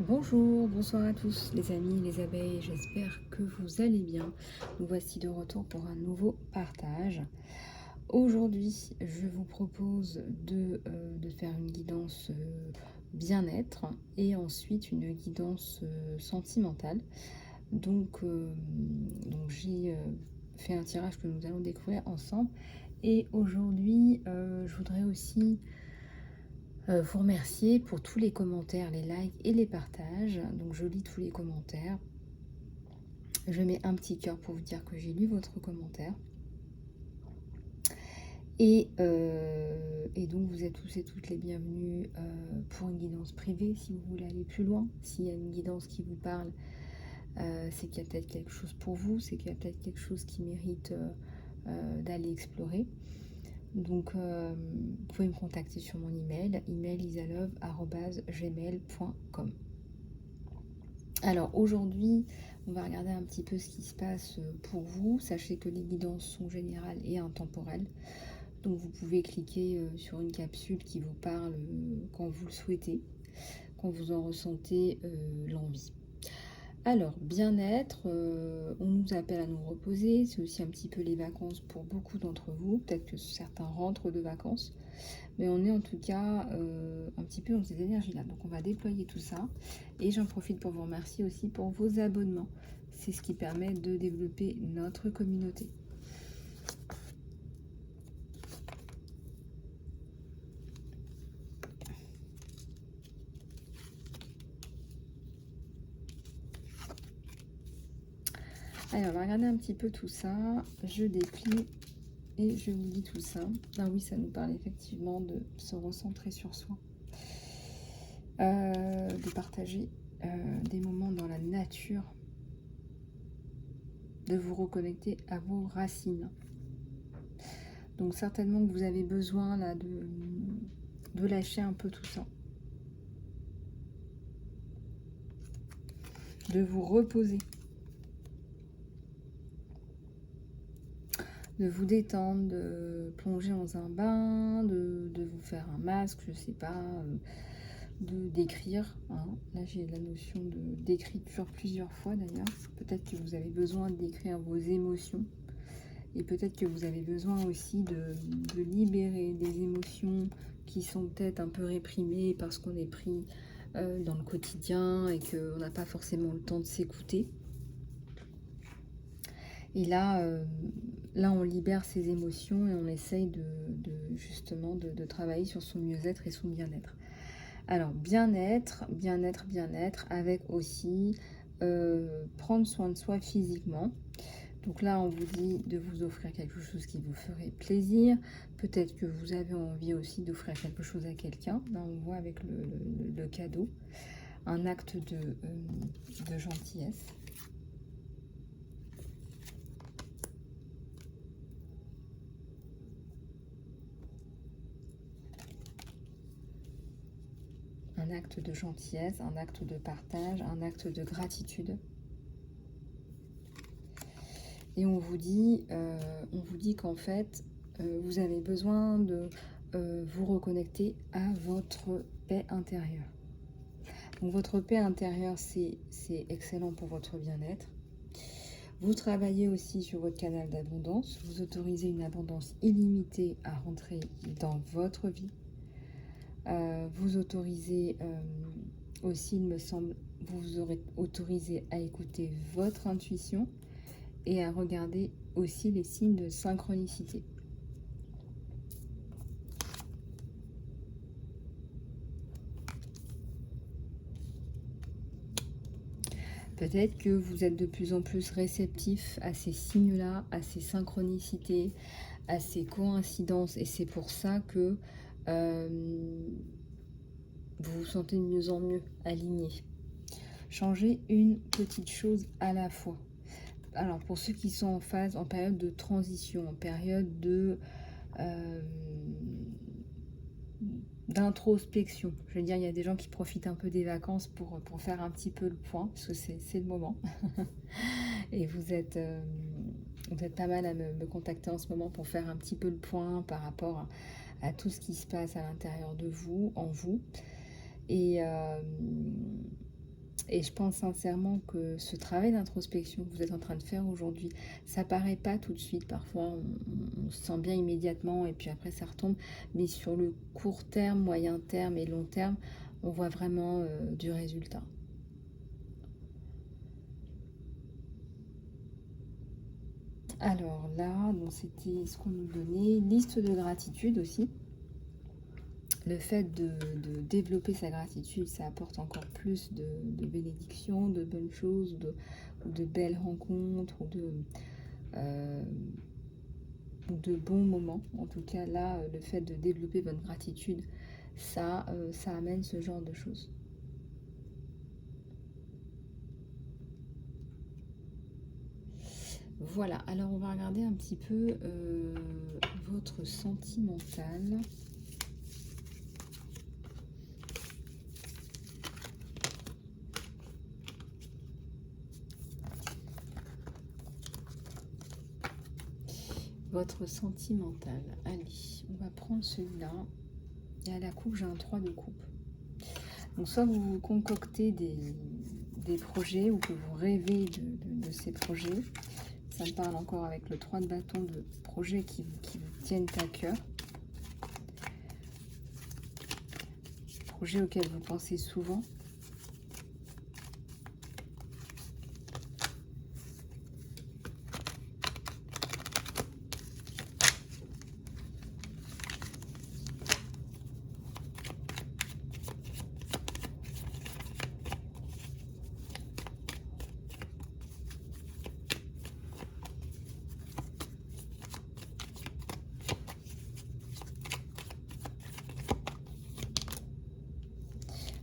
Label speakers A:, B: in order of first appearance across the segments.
A: Bonjour, bonsoir à tous les amis, les abeilles, j'espère que vous allez bien. Nous voici de retour pour un nouveau partage. Aujourd'hui, je vous propose de faire une guidance bien-être et ensuite une guidance sentimentale. Donc j'ai fait un tirage que nous allons découvrir ensemble. Et aujourd'hui, je voudrais aussi vous remercier pour tous les commentaires, les likes et les partages. Donc je lis tous les commentaires. Je mets un petit cœur pour vous dire que j'ai lu votre commentaire. Et donc vous êtes tous et toutes les bienvenus pour une guidance privée si vous voulez aller plus loin. S'il y a une guidance qui vous parle, c'est qu'il y a peut-être quelque chose pour vous, c'est qu'il y a peut-être quelque chose qui mérite d'aller explorer. Donc, vous pouvez me contacter sur mon email isalove@gmail.com. Alors aujourd'hui, on va regarder un petit peu ce qui se passe pour vous. Sachez que les guidances sont générales et intemporelles. Donc vous pouvez cliquer sur une capsule qui vous parle quand vous le souhaitez, quand vous en ressentez l'envie. Alors, bien-être, on nous appelle à nous reposer, c'est aussi un petit peu les vacances pour beaucoup d'entre vous, peut-être que certains rentrent de vacances, mais on est en tout cas un petit peu dans ces énergies-là. Donc on va déployer tout ça, et j'en profite pour vous remercier aussi pour vos abonnements. C'est ce qui permet de développer notre communauté. Alors, on va regarder un petit peu tout ça, je déplie. Et je vous dis tout ça. Ah oui, ça nous parle effectivement de se recentrer sur soi, de partager des moments dans la nature, de vous reconnecter à vos racines. Donc certainement que vous avez besoin là de lâcher un peu tout ça, de vous reposer, de vous détendre, de plonger dans un bain, de vous faire un masque, je sais pas, d'écrire. Hein. Là, j'ai la notion d'écriture plusieurs fois d'ailleurs. Peut-être que vous avez besoin d'écrire vos émotions. Et peut-être que vous avez besoin aussi de libérer des émotions qui sont peut-être un peu réprimées parce qu'on est pris dans le quotidien et qu'on n'a pas forcément le temps de s'écouter. Et là, on libère ses émotions et on essaye justement de travailler sur son mieux-être et son bien-être. Alors, bien-être, avec aussi prendre soin de soi physiquement. Donc là, on vous dit de vous offrir quelque chose qui vous ferait plaisir. Peut-être que vous avez envie aussi d'offrir quelque chose à quelqu'un. Là, on voit avec le cadeau, un acte de gentillesse. Un acte de gentillesse, un acte de partage, un acte de gratitude. Et on vous dit qu'en fait, vous avez besoin de vous reconnecter à votre paix intérieure. Donc votre paix intérieure, c'est excellent pour votre bien-être. Vous travaillez aussi sur votre canal d'abondance. Vous autorisez une abondance illimitée à rentrer dans votre vie. Vous autorisez aussi, il me semble, vous aurez autorisé à écouter votre intuition et à regarder aussi les signes de synchronicité. Peut-être que vous êtes de plus en plus réceptif à ces signes-là, à ces synchronicités, à ces coïncidences. Et c'est pour ça que vous vous sentez de mieux en mieux aligné. Changez une petite chose à la fois. Alors, pour ceux qui sont en période de transition, en période d'introspection. Je veux dire, il y a des gens qui profitent un peu des vacances pour faire un petit peu le point, parce que c'est le moment. Et vous êtes pas mal à me contacter en ce moment pour faire un petit peu le point par rapport à tout ce qui se passe à l'intérieur de vous, en vous. Et Et je pense sincèrement que ce travail d'introspection que vous êtes en train de faire aujourd'hui, ça paraît pas tout de suite. Parfois, on se sent bien immédiatement et puis après, ça retombe. Mais sur le court terme, moyen terme et long terme, on voit vraiment du résultat. Alors là, donc c'était ce qu'on nous donnait. Liste de gratitude aussi. Le fait de développer sa gratitude, ça apporte encore plus de bénédictions, de bonnes choses, de belles rencontres, euh, ou de bons moments. En tout cas, là, le fait de développer votre gratitude, ça amène ce genre de choses. Voilà, alors on va regarder un petit peu votre sentimental. Votre sentimental. Allez, on va prendre celui-là. Et à la coupe, j'ai un 3 de coupe. Donc soit vous concoctez des projets ou que vous rêvez de ces projets. Ça me parle encore avec le 3 de bâton de projets qui vous tiennent à cœur. Projets auxquels vous pensez souvent.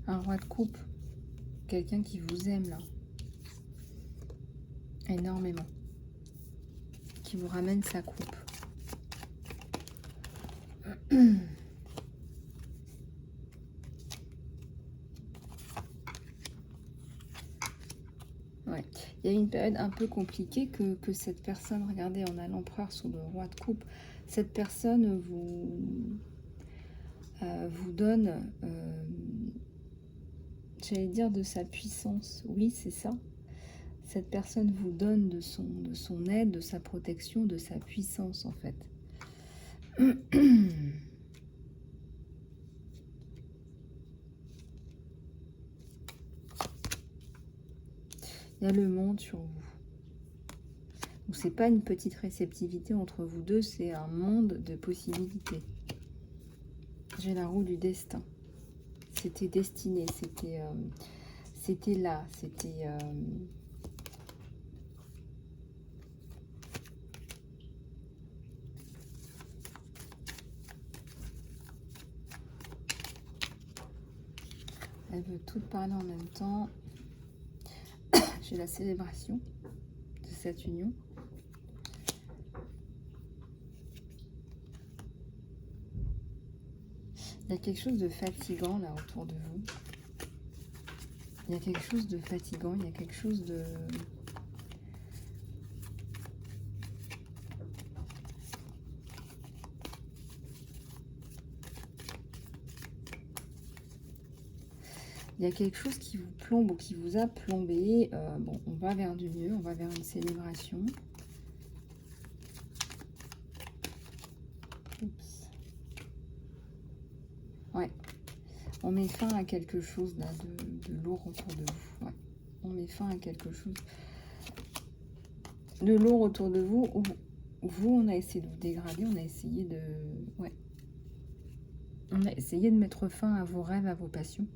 A: Un roi de coupe, quelqu'un qui vous aime là, énormément, qui vous ramène sa coupe. Ouais. Il y a une période un peu compliquée que cette personne, regardez, on a l'empereur sur le roi de coupe, cette personne vous donne, j'allais dire de sa puissance, oui c'est ça. Cette personne vous donne de son aide, de sa protection, de sa puissance en fait. Il y a le monde sur vous. Donc c'est pas une petite réceptivité entre vous deux, c'est un monde de possibilités. J'ai la roue du destin. C'était destiné, c'était là, c'était... Elle veut toutes parler en même temps. J'ai la célébration de cette union. Il y a quelque chose de fatigant là autour de vous. Il y a quelque chose de fatigant, il y a quelque chose de... Il y a quelque chose qui vous plombe ou qui vous a plombé. Bon, on va vers du mieux, on va vers une célébration. Oups. Ouais. On met fin à quelque chose là de lourd autour de vous. Ouais. On met fin à quelque chose de lourd autour de vous. Vous, on a essayé de vous dégrader, on a essayé de... Ouais. On a essayé de mettre fin à vos rêves, à vos passions.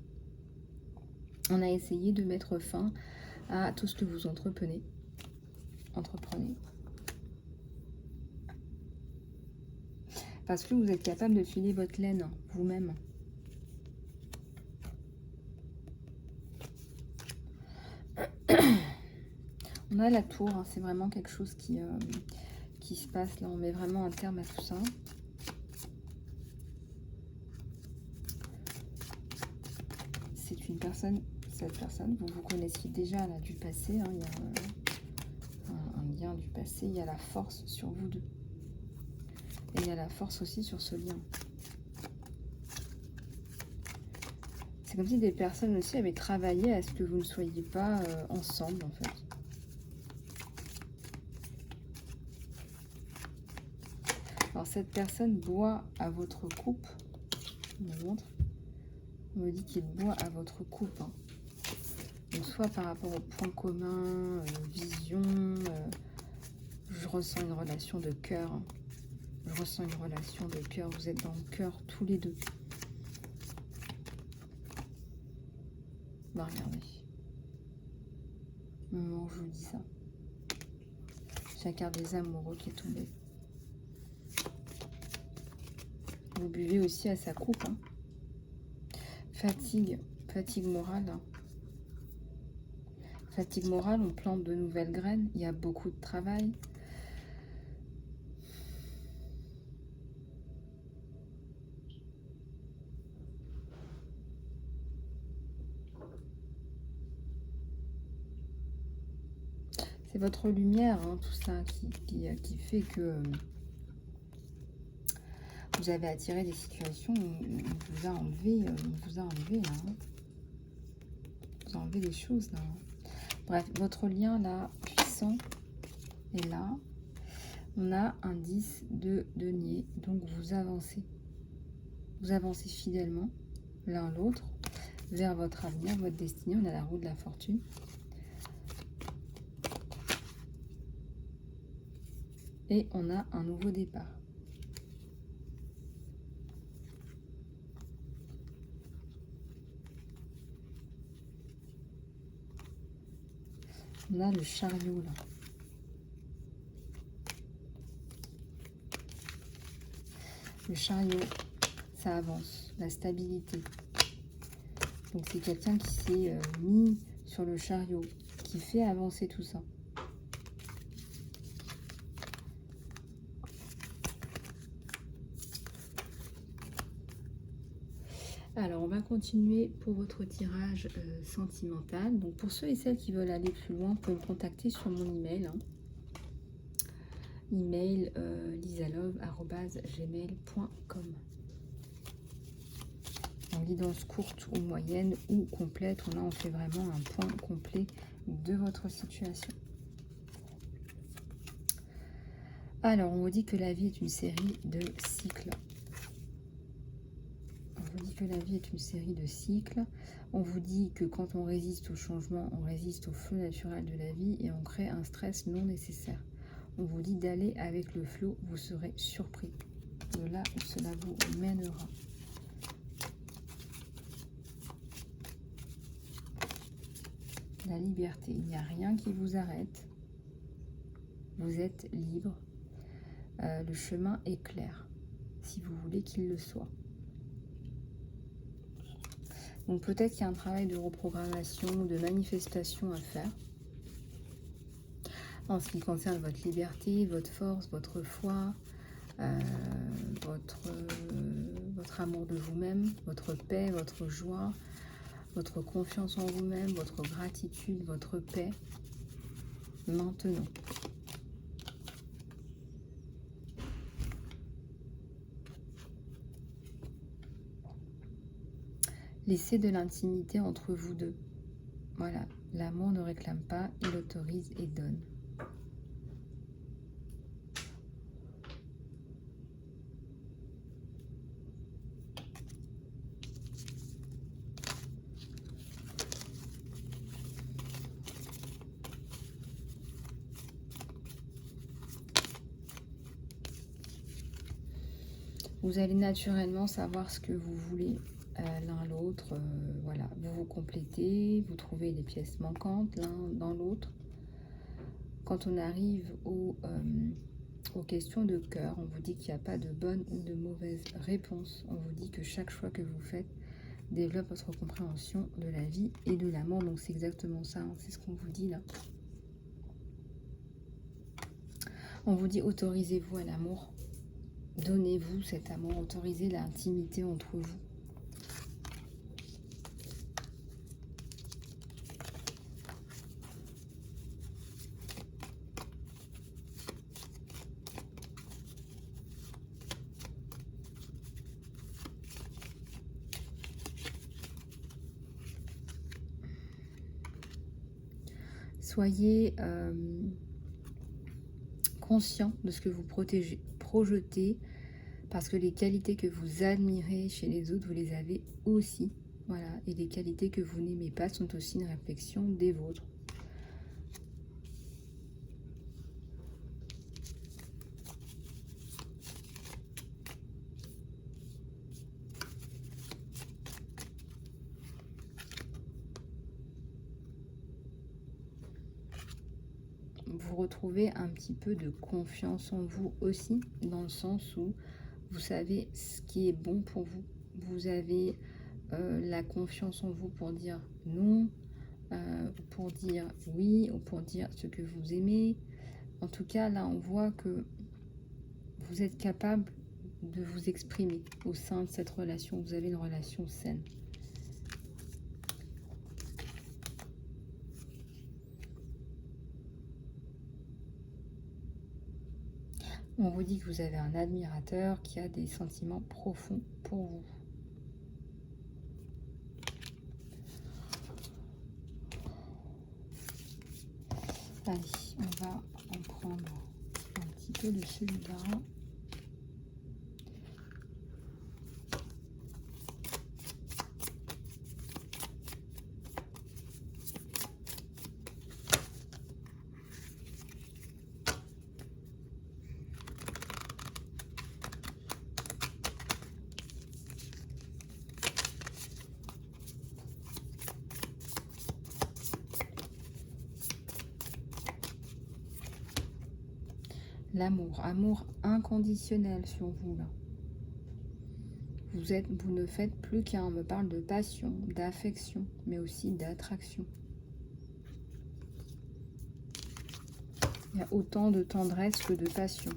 A: On a essayé de mettre fin à tout ce que vous entreprenez. Parce que vous êtes capable de filer votre laine vous-même. On a la tour, hein, c'est vraiment quelque chose qui se passe. Là, on met vraiment un terme à tout ça. C'est une personne, cette personne, vous vous connaissiez déjà là, du passé. Hein, il y a un lien du passé. Il y a la force sur vous deux. Et il y a la force aussi sur ce lien. C'est comme si des personnes aussi avaient travaillé à ce que vous ne soyez pas ensemble, en fait. Alors, cette personne boit à votre coupe. On me montre. On me dit qu'il boit à votre coupe. Hein. Donc, soit par rapport au point commun, vision, je ressens une relation de cœur. Hein. Je ressens une relation de cœur. Vous êtes dans le cœur tous les deux. On va regarder. Au moment où je vous dis ça. C'est la carte des amoureux qui est tombée. Vous buvez aussi à sa coupe. Hein. Fatigue morale. Hein. Fatigue morale, on plante de nouvelles graines. Il y a beaucoup de travail. C'est votre lumière, hein, tout ça, qui fait que vous avez attiré des situations où on vous a enlevé, là. Hein. Vous a enlevé des choses, là. Hein. Bref, votre lien, là, puissant, est là. On a un 10 de denier, donc vous avancez. Vous avancez fidèlement, l'un l'autre, vers votre avenir, votre destinée. On a la roue de la fortune. Et on a un nouveau départ. On a le chariot là. Le chariot, ça avance, la stabilité. Donc c'est quelqu'un qui s'est mis sur le chariot, qui fait avancer tout ça. Alors, on va continuer pour votre tirage sentimental. Donc, pour ceux et celles qui veulent aller plus loin, vous pouvez me contacter sur mon email. Hein. Email lisalove@gmail.com. En guidance courte ou moyenne ou complète, on fait vraiment un point complet de votre situation. Alors, on vous dit que la vie est une série de cycles. On vous dit que la vie est une série de cycles. On vous dit que quand on résiste au changement, on résiste au flot naturel de la vie et on crée un stress non nécessaire. On vous dit d'aller avec le flot, vous serez surpris de là où cela vous mènera. La liberté, il n'y a rien qui vous arrête. Vous êtes libre. Le chemin est clair, si vous voulez qu'il le soit. Donc peut-être qu'il y a un travail de reprogrammation, de manifestation à faire. En ce qui concerne votre liberté, votre force, votre foi, votre amour de vous-même, votre paix, votre joie, votre confiance en vous-même, votre gratitude, votre paix. Maintenant. Laissez de l'intimité entre vous deux. Voilà, l'amour ne réclame pas, il autorise et donne. Vous allez naturellement savoir ce que vous voulez l'un l'autre. Voilà, vous vous complétez, vous trouvez les pièces manquantes l'un dans l'autre. Quand on arrive aux questions de cœur, on vous dit qu'il n'y a pas de bonne ou de mauvaise réponse. On vous dit que chaque choix que vous faites développe votre compréhension de la vie et de l'amour. Donc c'est exactement ça, hein, c'est ce qu'on vous dit là. On vous dit autorisez-vous à l'amour. Donnez-vous cet amour, autorisez l'intimité entre vous. Soyez conscient de ce que vous projetez, parce que les qualités que vous admirez chez les autres, vous les avez aussi. Voilà, et les qualités que vous n'aimez pas sont aussi une réflexion des vôtres. Vous retrouvez un petit peu de confiance en vous aussi, dans le sens où vous savez ce qui est bon pour vous. Vous avez la confiance en vous pour dire non, pour dire oui, ou pour dire ce que vous aimez. En tout cas, là, on voit que vous êtes capable de vous exprimer au sein de cette relation. Vous avez une relation saine. On vous dit que vous avez un admirateur qui a des sentiments profonds pour vous. Allez, on va en prendre un petit peu de celui-là. L'amour, amour inconditionnel sur vous là. Vous ne faites plus qu'un, on me parle de passion, d'affection, mais aussi d'attraction. Il y a autant de tendresse que de passion.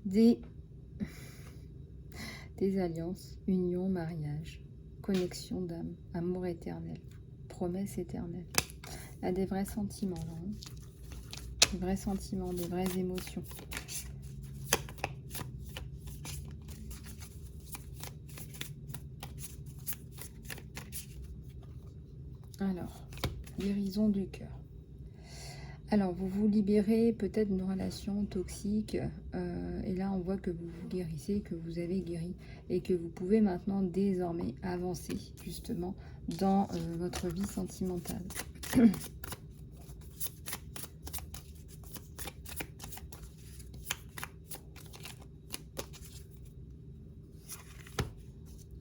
A: Des alliances, union, mariage, connexion d'âme, amour éternel, promesse éternelle. Il y a des vrais sentiments là, hein. Des vrais sentiments, des vraies émotions. Alors, guérison du cœur. Alors, vous vous libérez peut-être d'une relation toxique, et là, on voit que vous vous guérissez, que vous avez guéri, et que vous pouvez maintenant, désormais, avancer, justement, dans votre vie sentimentale.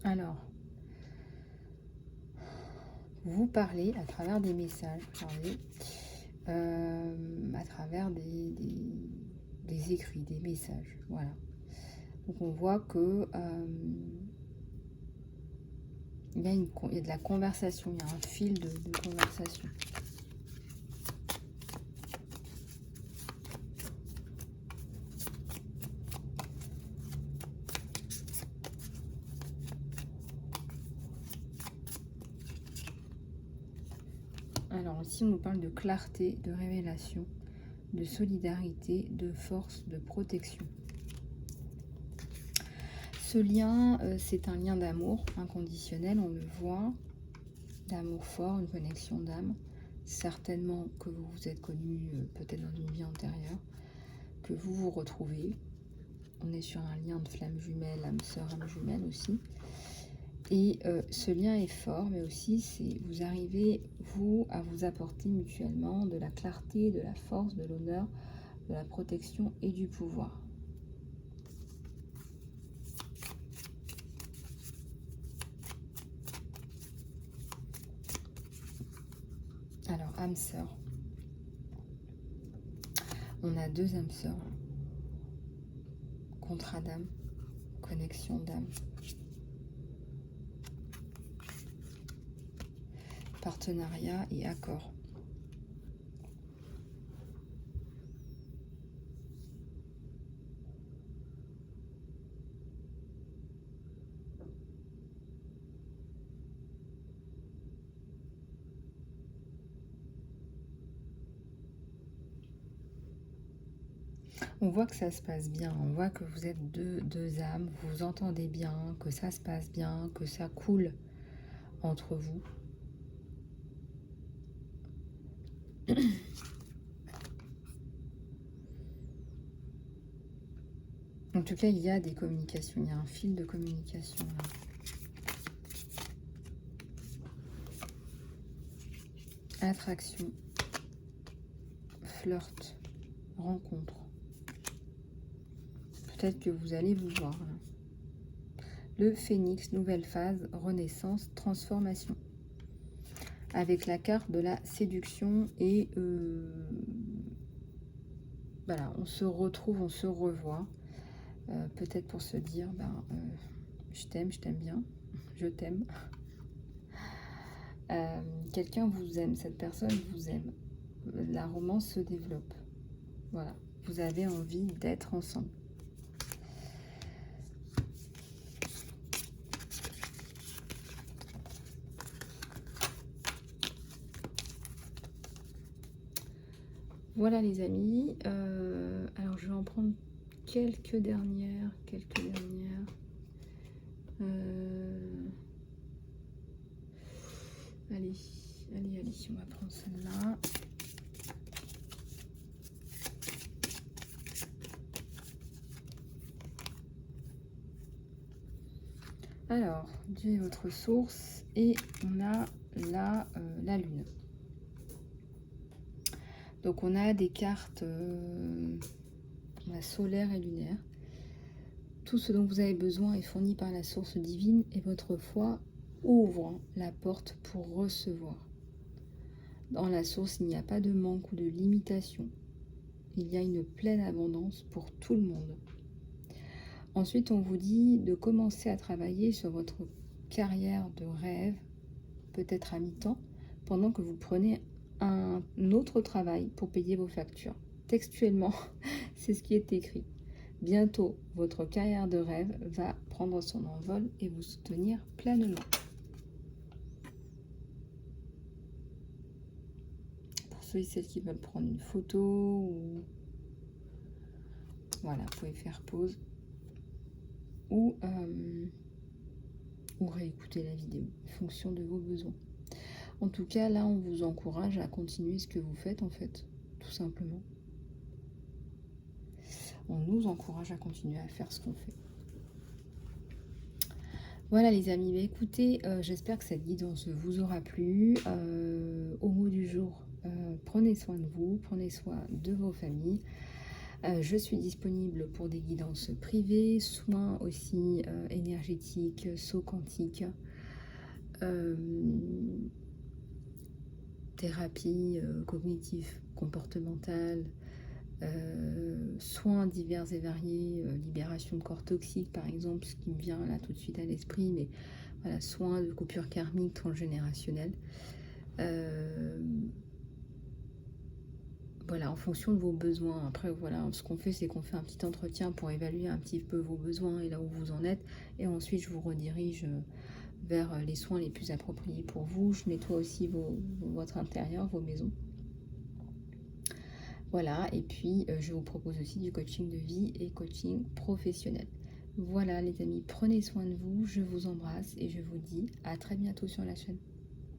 A: Alors, vous parlez à travers des messages, à travers des écrits, des messages, voilà. Donc on voit que il y a de la conversation, il y a un fil de conversation. Alors ici, on nous parle de clarté, de révélation, de solidarité, de force, de protection. Ce lien, c'est un lien d'amour inconditionnel, on le voit, d'amour fort, une connexion d'âme. Certainement que vous vous êtes connus peut-être dans une vie antérieure, que vous vous retrouvez. On est sur un lien de flamme jumelle, âme sœur, âme jumelle aussi. Et ce lien est fort, mais aussi vous arrivez, vous, à vous apporter mutuellement de la clarté, de la force, de l'honneur, de la protection et du pouvoir. Alors, âme sœur. On a deux âmes sœurs. Contrat d'âme, connexion d'âme. Partenariat et accord. On voit que ça se passe bien, on voit que vous êtes deux âmes, vous vous entendez bien, que ça se passe bien, que ça coule entre vous. En tout cas, il y a des communications, il y a un fil de communication là. Attraction, flirt, rencontre. Peut-être que vous allez vous voir là. Le phénix, nouvelle phase, renaissance, transformation. Avec la carte de la séduction et voilà, on se retrouve, on se revoit. Peut-être pour se dire, je t'aime bien, je t'aime. Quelqu'un vous aime, cette personne vous aime. La romance se développe. Voilà, vous avez envie d'être ensemble. Voilà les amis, alors je vais en prendre quelques dernières. Allez, on va prendre celle-là. Alors, Dieu est votre source et on a là la lune. Donc on a des cartes solaires et lunaires. Tout ce dont vous avez besoin est fourni par la source divine et votre foi ouvre la porte pour recevoir. Dans la source, il n'y a pas de manque ou de limitation. Il y a une pleine abondance pour tout le monde. Ensuite, on vous dit de commencer à travailler sur votre carrière de rêve, peut-être à mi-temps, pendant que vous prenez un autre travail pour payer vos factures. Textuellement, c'est ce qui est écrit. Bientôt, votre carrière de rêve va prendre son envol et vous soutenir pleinement. Pour ceux et celles qui veulent prendre une photo, ou voilà, vous pouvez faire pause ou réécouter la vidéo en fonction de vos besoins. En tout cas, là, on vous encourage à continuer ce que vous faites, en fait, tout simplement. On nous encourage à continuer à faire ce qu'on fait. Voilà les amis, écoutez, j'espère que cette guidance vous aura plu. Au mot du jour, prenez soin de vous, prenez soin de vos familles. Je suis disponible pour des guidances privées, soins aussi énergétiques, sauts quantiques, thérapie cognitive, comportementale, soins divers et variés, libération de corps toxiques par exemple, ce qui me vient là tout de suite à l'esprit, mais voilà, soins de coupure karmique transgénérationnelle. Voilà, en fonction de vos besoins. Après, voilà, ce qu'on fait, c'est qu'on fait un petit entretien pour évaluer un petit peu vos besoins et là où vous en êtes. Et ensuite, je vous redirige vers les soins les plus appropriés pour vous. Je nettoie aussi votre intérieur, vos maisons. Voilà, et puis je vous propose aussi du coaching de vie et coaching professionnel. Voilà les amis, prenez soin de vous, je vous embrasse et je vous dis à très bientôt sur la chaîne.